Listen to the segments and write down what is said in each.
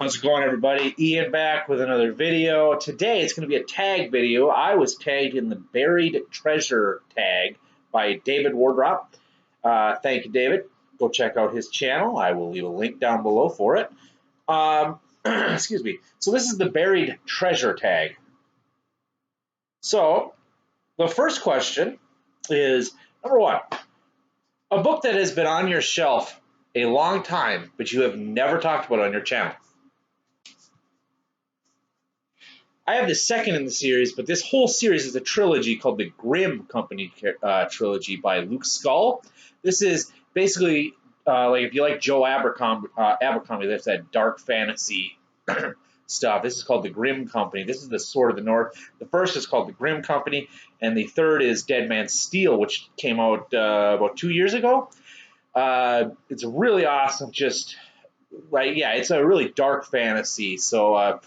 How's it going, everybody? Ian back with another video. Today it's going to be a tag video. I was tagged in the Buried Treasure tag by David Wardrop. Thank you, David. Go check out his channel. I will leave a link down below for it. Excuse me. So this is the Buried Treasure tag. So the first question is, number one, a book that has been on your shelf a long time, but you have never talked about on your channel. I have the second in the series, but this whole series is a trilogy called the Grimm Company trilogy by Luke Skull. This is basically like if you like Joe Abercrombie, that's that dark fantasy stuff. This is called the Grimm Company. This is the Sword of the North. The first is called the Grimm Company, and the third is Dead Man's Steel, which came out about 2 years ago. It's really awesome. Just like, yeah, it's a really dark fantasy. So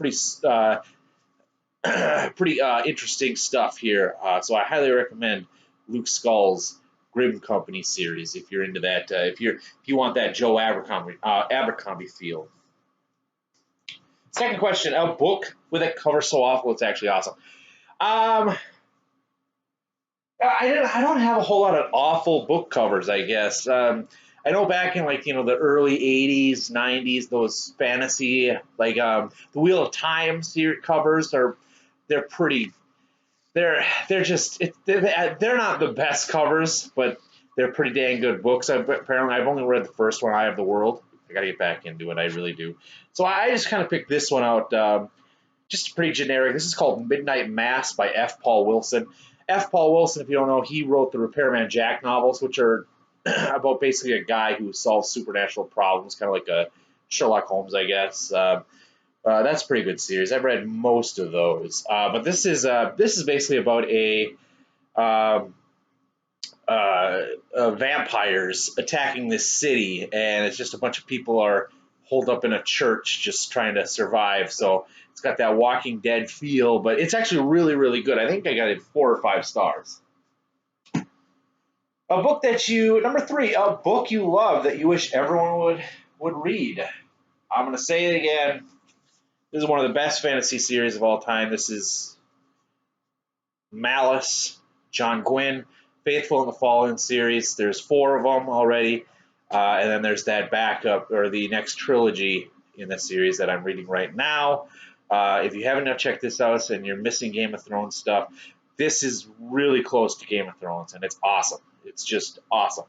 pretty interesting stuff here. So I highly recommend Luke Skull's Grimm Company series if you're into that. If you want that Joe Abercrombie feel. Second question: a book with a cover so awful it's actually awesome. I don't have a whole lot of awful book covers, I guess. I know back in the early 80s, 90s, those fantasy the Wheel of Time series covers they're pretty. They're not the best covers, but they're pretty dang good books. Apparently, I've only read the first one, Eye of the World. I got to get back into it. I really do. So I just kind of picked this one out. Just pretty generic. This is called Midnight Mass by F. Paul Wilson. F. Paul Wilson, if you don't know, he wrote the Repairman Jack novels, which are about basically a guy who solves supernatural problems, kind of like a Sherlock Holmes, I guess. That's a pretty good series. I've read most of those, but this is basically about vampires attacking this city, and it's just a bunch of people are holed up in a church just trying to survive. So it's got that Walking Dead feel, but it's actually really, really good. I think I got it 4 or 5 stars. A book number 3, a book you love that you wish everyone would read. I'm going to say it again. This is one of the best fantasy series of all time. This is Malice, John Gwynne, Faithful and the Fallen series. There's 4 of them already. And then there's that backup, or the next trilogy in the series that I'm reading right now. If you haven't checked this out and you're missing Game of Thrones stuff, this is really close to Game of Thrones, and it's awesome. It's just awesome.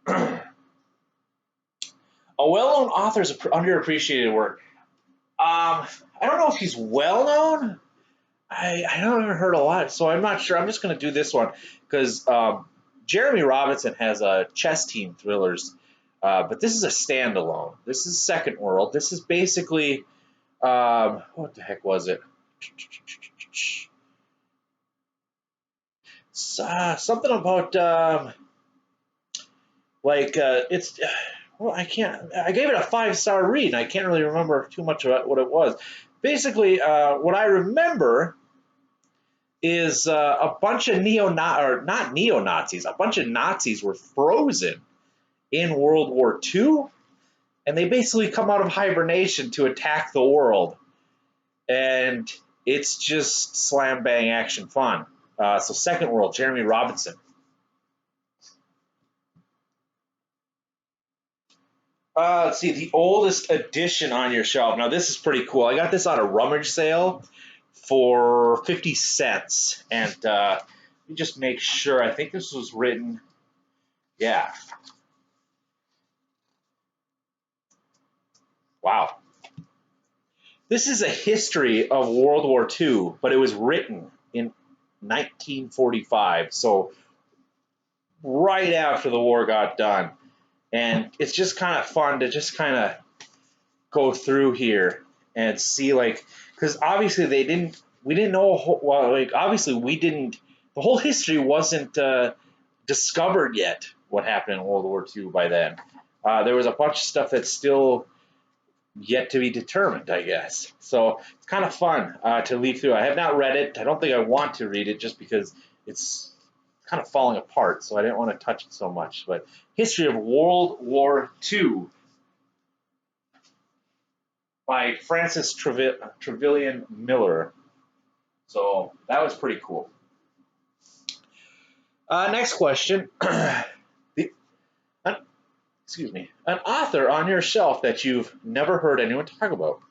A well-known author's underappreciated work. I don't know if he's well-known. I haven't heard a lot, so I'm not sure. I'm just going to do this one because Jeremy Robinson has Chess Team Thrillers, but this is a standalone. This is Second World. This is basically, what the heck was it? Something about it's. Well, I gave it a 5-star read, and I can't really remember too much about what it was. Basically, what I remember is a bunch of not neo-Nazis. A bunch of Nazis were frozen in World War II, and they basically come out of hibernation to attack the world. And it's just slam bang action fun. So Second World, Jeremy Robinson. Let's see, the oldest edition on your shelf. Now, this is pretty cool. I got this on a rummage sale for 50 cents. And let me just make sure. I think this was written, yeah. Wow. This is a history of World War II, but it was written in 1945. So right after the war got done. And it's just kind of fun to just kind of go through here and see, because obviously we didn't know, obviously the whole history wasn't discovered yet, what happened in World War II by then. There was a bunch of stuff that's still yet to be determined, I guess. So it's kind of fun to leaf through. I have not read it. I don't think I want to read it just because it's kind of falling apart, so I didn't want to touch it so much. But history of World War II. by Francis Trevelyan Miller. So that was pretty cool. Next question. the, an, excuse me. An author on your shelf that you've never heard anyone talk about.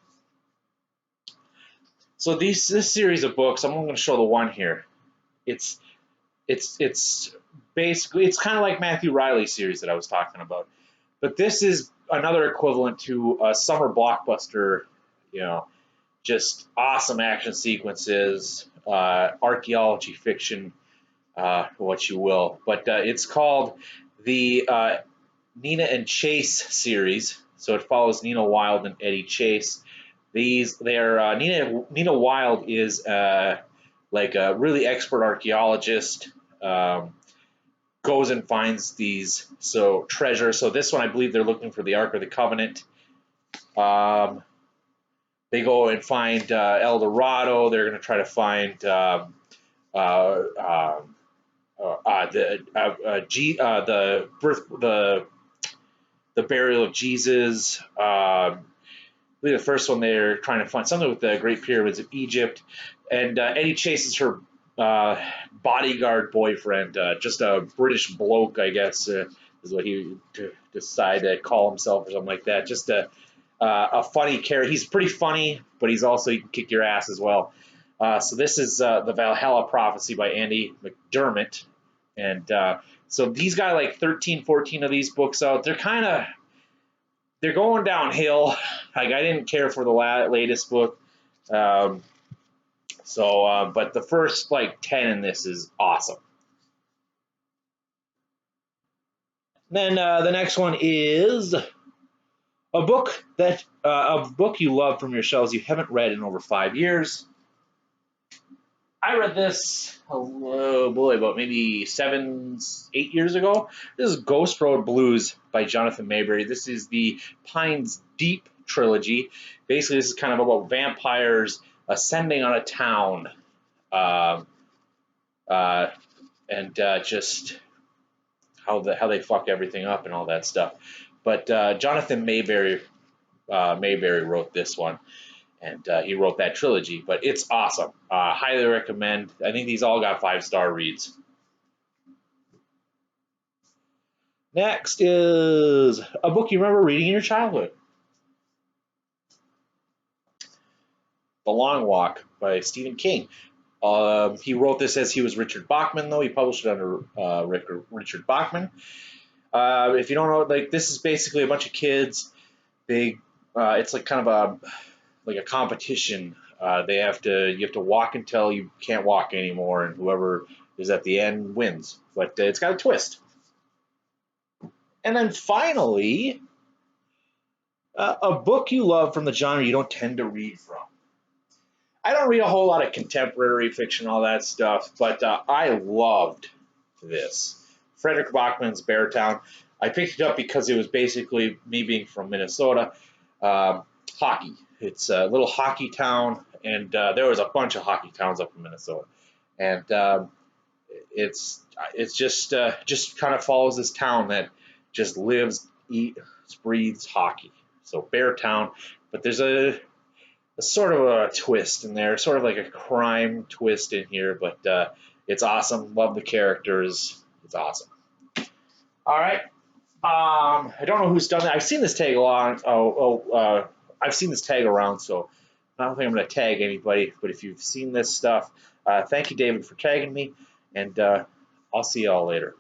So this series of books, I'm only going to show the one here. It's it's basically it's kind of like Matthew Riley's series that I was talking about, but this is another equivalent to a summer blockbuster. You know, just awesome action sequences, archaeology fiction, what you will. But it's called the Nina and Chase series. So it follows Nina Wilde and Eddie Chase. Nina Wilde is like a really expert archaeologist. Goes and finds these treasures. So this one, I believe they're looking for the Ark of the Covenant. They go and find El Dorado. They're going to try to find the burial of Jesus. I believe the first one they're trying to find something with the Great Pyramids of Egypt, and Eddie chases her bodyguard boyfriend, just a British bloke, I guess, is what he decided to call himself or something like that. Just a funny character. He's pretty funny, but he can kick your ass as well. So this is the Valhalla Prophecy by Andy McDermott, and so he's got like 13, 14 of these books out. They're going downhill. Like I didn't care for the latest book. But the first like 10 in this is awesome. Then the next one is a book you love from your shelves you haven't read in over 5 years. I read this, oh boy, about maybe 7, 8 years ago. This is Ghost Road Blues by Jonathan Mayberry. This is the Pines Deep trilogy. Basically, this is kind of about vampires ascending on a town, and just how they fuck everything up and all that stuff. But Jonathan Mayberry wrote this one. And he wrote that trilogy, but it's awesome. Highly recommend. I think these all got 5-star reads. Next is a book you remember reading in your childhood. The Long Walk by Stephen King. He wrote this as he was Richard Bachman, though. He published it under Richard Bachman. If you don't know, like this is basically a bunch of kids. It's like kind of a competition. You have to walk until you can't walk anymore, and whoever is at the end wins. But it's got a twist. And then finally, a book you love from the genre you don't tend to read from. I don't read a whole lot of contemporary fiction, all that stuff, but I loved this. Frederick Bachman's Beartown. I picked it up because it was basically me being from Minnesota. Hockey. It's a little hockey town, and there was a bunch of hockey towns up in Minnesota, and it's just kind of follows this town that just lives, eats, breathes hockey. So Beartown, but there's a sort of a twist in there, sort of like a crime twist in here, but it's awesome. Love the characters. It's awesome. All right. I don't know who's done that. I've seen this tag along. I've seen this tag around, so I don't think I'm going to tag anybody. But if you've seen this stuff, thank you, David, for tagging me, and I'll see y'all later.